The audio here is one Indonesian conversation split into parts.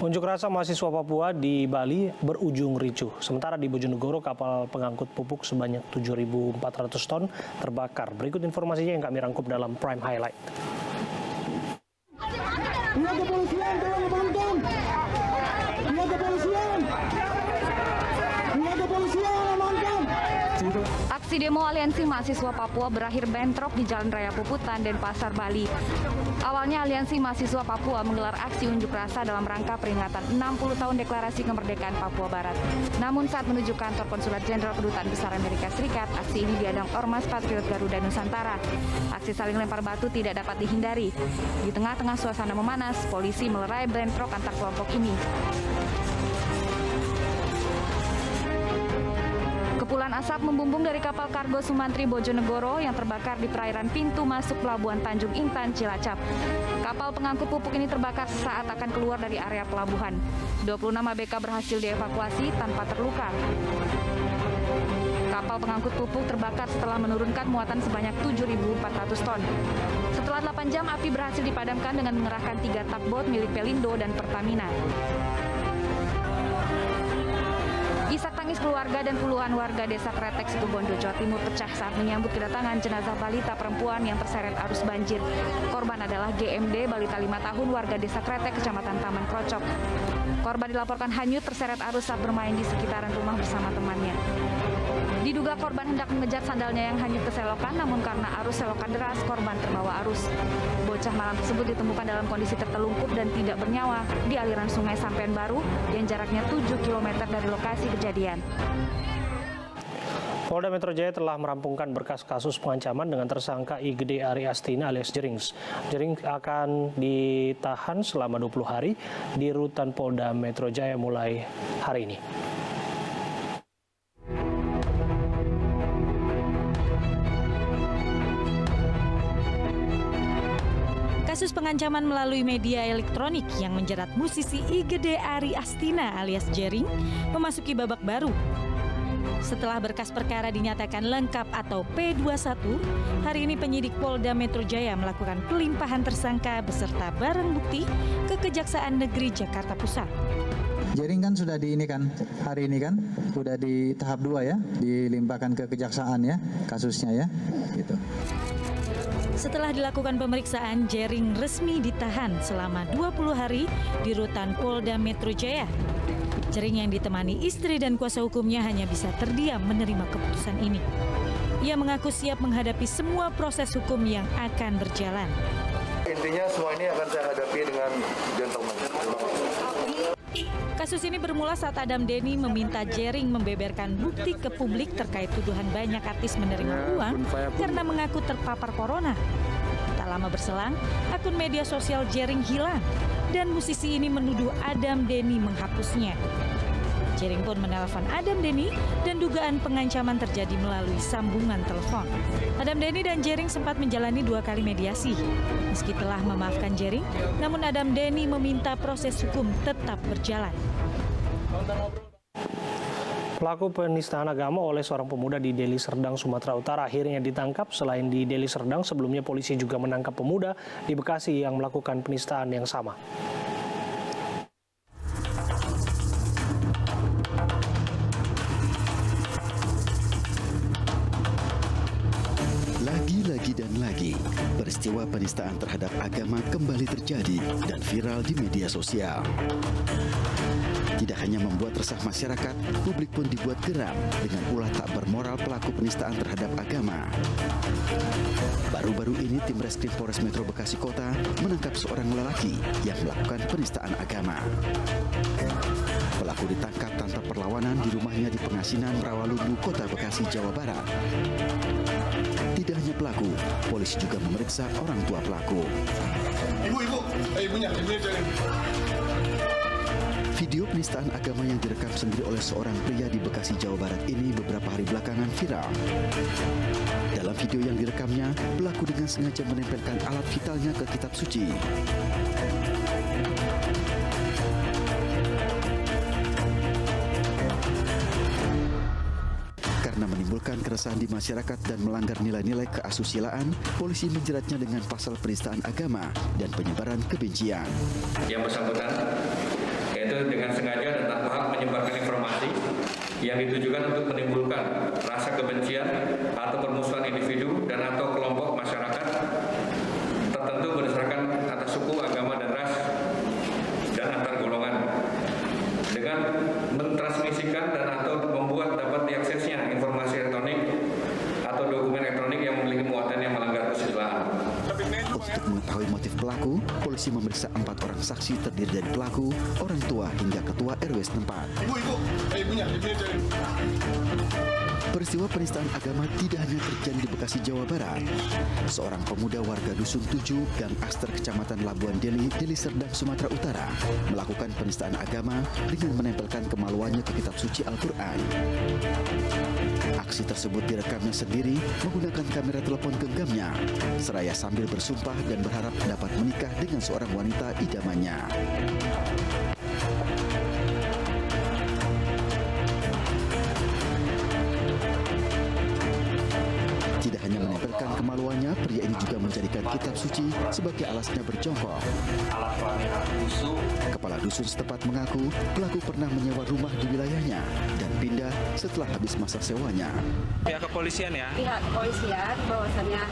Unjuk rasa mahasiswa Papua di Bali berujung ricuh. Sementara di Bojonegoro kapal pengangkut pupuk sebanyak 7.400 ton terbakar. Berikut informasinya yang kami rangkum dalam Prime Highlight. Pihak kepolisian tolong amankan. Pihak kepolisian. Pihak kepolisian amankan. Aksi demo Aliansi Mahasiswa Papua berakhir bentrok di Jalan Raya Puputan, Denpasar, Bali. Awalnya Aliansi Mahasiswa Papua menggelar aksi unjuk rasa dalam rangka peringatan 60 tahun Deklarasi Kemerdekaan Papua Barat. Namun saat menuju kantor Konsulat Jenderal Kedutaan Besar Amerika Serikat, aksi ini diadang Ormas Patriot Garuda Nusantara. Aksi saling lempar batu tidak dapat dihindari. Di tengah-tengah suasana memanas, polisi melerai bentrok antar kelompok ini. Kepulan asap membumbung dari kapal kargo Sumantri Bojonegoro yang terbakar di perairan pintu masuk Pelabuhan Tanjung Intan, Cilacap. Kapal pengangkut pupuk ini terbakar saat akan keluar dari area pelabuhan. 26 ABK berhasil dievakuasi tanpa terluka. Kapal pengangkut pupuk terbakar setelah menurunkan muatan sebanyak 7.400 ton. Setelah 8 jam, api berhasil dipadamkan dengan mengerahkan 3 tugboat milik Pelindo dan Pertamina. Isak tangis keluarga dan puluhan warga desa Kretek, Situbondo, Jawa Timur pecah saat menyambut kedatangan jenazah balita perempuan yang terseret arus banjir. Korban adalah GMD, balita 5 tahun, warga desa Kretek, Kecamatan Taman Krocok. Korban dilaporkan hanyut terseret arus saat bermain di sekitaran rumah bersama temannya. Diduga korban hendak mengejar sandalnya yang hanyut ke selokan, namun karena arus selokan deras, korban terbawa arus. Bocah malam tersebut ditemukan dalam kondisi tertelungkup dan tidak bernyawa di aliran Sungai Sampean Baru yang jaraknya 7 km dari lokasi kejadian. Polda Metro Jaya telah merampungkan berkas kasus pengancaman dengan tersangka IGD Ari Astina alias Jerings. Jerings akan ditahan selama 20 hari di rutan Polda Metro Jaya mulai hari ini. Kasus pengancaman melalui media elektronik yang menjerat musisi IGD Ari Astina alias Jering memasuki babak baru. Setelah berkas perkara dinyatakan lengkap atau P21, hari ini penyidik Polda Metro Jaya melakukan pelimpahan tersangka beserta barang bukti ke Kejaksaan Negeri Jakarta Pusat. Jering kan sudah hari ini kan sudah di tahap 2 ya, dilimpahkan ke Kejaksaan ya kasusnya ya, gitu. Setelah dilakukan pemeriksaan, Jering resmi ditahan selama 20 hari di rutan Polda Metro Jaya. Jering yang ditemani istri dan kuasa hukumnya hanya bisa terdiam menerima keputusan ini. Ia mengaku siap menghadapi semua proses hukum yang akan berjalan. Intinya semua ini akan saya hadapi dengan gentleman. Kasus ini bermula saat Adam Denny meminta Jering membeberkan bukti ke publik terkait tuduhan banyak artis menerima uang karena mengaku terpapar corona. Tak lama berselang, akun media sosial Jering hilang dan musisi ini menuduh Adam Denny menghapusnya. Jering pun menelpon Adam Denny dan dugaan pengancaman terjadi melalui sambungan telepon. Adam Denny dan Jering sempat menjalani 2 kali mediasi. Meski telah memaafkan Jering, namun Adam Denny meminta proses hukum tetap berjalan. Pelaku penistaan agama oleh seorang pemuda di Deli Serdang, Sumatera Utara akhirnya ditangkap. Selain di Deli Serdang, sebelumnya polisi juga menangkap pemuda di Bekasi yang melakukan penistaan yang sama. Lagi dan lagi, peristiwa penistaan terhadap agama kembali terjadi dan viral di media sosial. Tidak hanya membuat resah masyarakat, publik pun dibuat geram dengan ulah tak bermoral pelaku penistaan terhadap agama. Baru-baru ini tim Reskrim Polres Metro Bekasi Kota menangkap seorang lelaki yang melakukan penistaan agama. Pelaku ditangkap tanpa perlawanan di rumahnya di Pengasinan, Rawalumbu, Kota Bekasi, Jawa Barat. Tidak hanya pelaku, polisi juga memeriksa orang tua pelaku. Ibunya jangan. Video penistaan agama yang direkam sendiri oleh seorang pria di Bekasi, Jawa Barat ini beberapa hari belakangan viral. Dalam video yang direkamnya, pelaku dengan sengaja menempelkan alat vitalnya ke kitab suci. Karena menimbulkan keresahan di masyarakat dan melanggar nilai-nilai keasusilaan, polisi menjeratnya dengan pasal penistaan agama dan penyebaran kebencian. Yang bersangkutan yaitu dengan sengaja dan tanpa hak menyebarkan informasi yang ditujukan untuk menimbulkan rasa kebencian atau permusuhan individu dan atau kelompok masyarakat tertentu berdasarkan atas suku, agama, dan ras dan antar golongan dengan mentransmisikan dan atau membuat dapat diaksesnya informasi elektronik atau dokumen elektronik yang memiliki muatan yang melanggar kesusilaan. Untuk mengetahui motif pelaku, polisi memeriksa 4 orang saksi terdiri dari pelaku, orang tua hingga ketua RW setempat. Peristiwa penistaan agama tidak hanya terjadi di Bekasi, Jawa Barat. Seorang pemuda warga Dusun 7, Gang Aster, Kecamatan Labuan Deli, Deli Serdang, Sumatera Utara, melakukan penistaan agama dengan menempelkan kemaluannya ke kitab suci Al-Quran. Aksi tersebut direkamnya sendiri menggunakan kamera telepon genggamnya, seraya sambil bersumpah dan berharap dapat menikah dengan seorang wanita idamannya. Tidak hanya menempelkan kemaluannya, pria ini juga menjadikan kitab suci sebagai alasnya berjongkok. Kepala dusun setempat mengaku pelaku pernah menyewa rumah di wilayahnya dan pindah setelah habis masa sewanya. Pihak kepolisian ya? Pihak kepolisian bahwasannya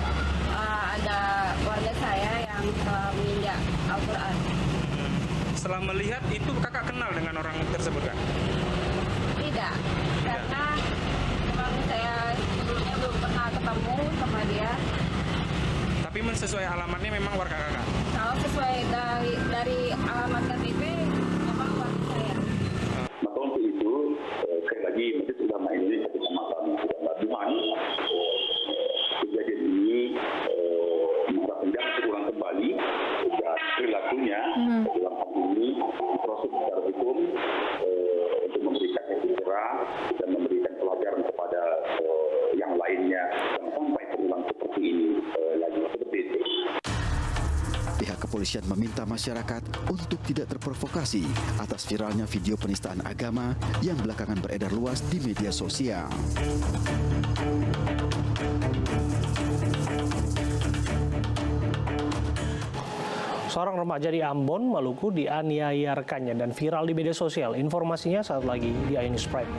ada warga saya yang menginjak Al-Quran. Setelah melihat itu kakak kenal dengan orang tersebut kan? Tidak, karena memang saya sebelumnya belum pernah ketemu sama dia. Tapi sesuai alamatnya memang warga kakak? Kalau sesuai dari alamat KTP, memang warga saya. Maka untuk itu, sekali lagi Majelis Ulama Indonesia Kecamatan Labuhan, kejadian ini mengharapkan jangan terulang kembali dan perilakunya dalam hal ini proses secara hukum untuk memberikan efek jerah dan memberikan pelajaran kepada yang lainnya yang sampai terulang seperti ini lagi seperti itu. Pihak kepolisian meminta masyarakat untuk tidak terprovokasi atas viralnya video penistaan agama yang belakangan beredar luas di media sosial. Seorang remaja di Ambon, Maluku dianiaya rekannya dan viral di media sosial. Informasinya saat lagi di iNews Prime.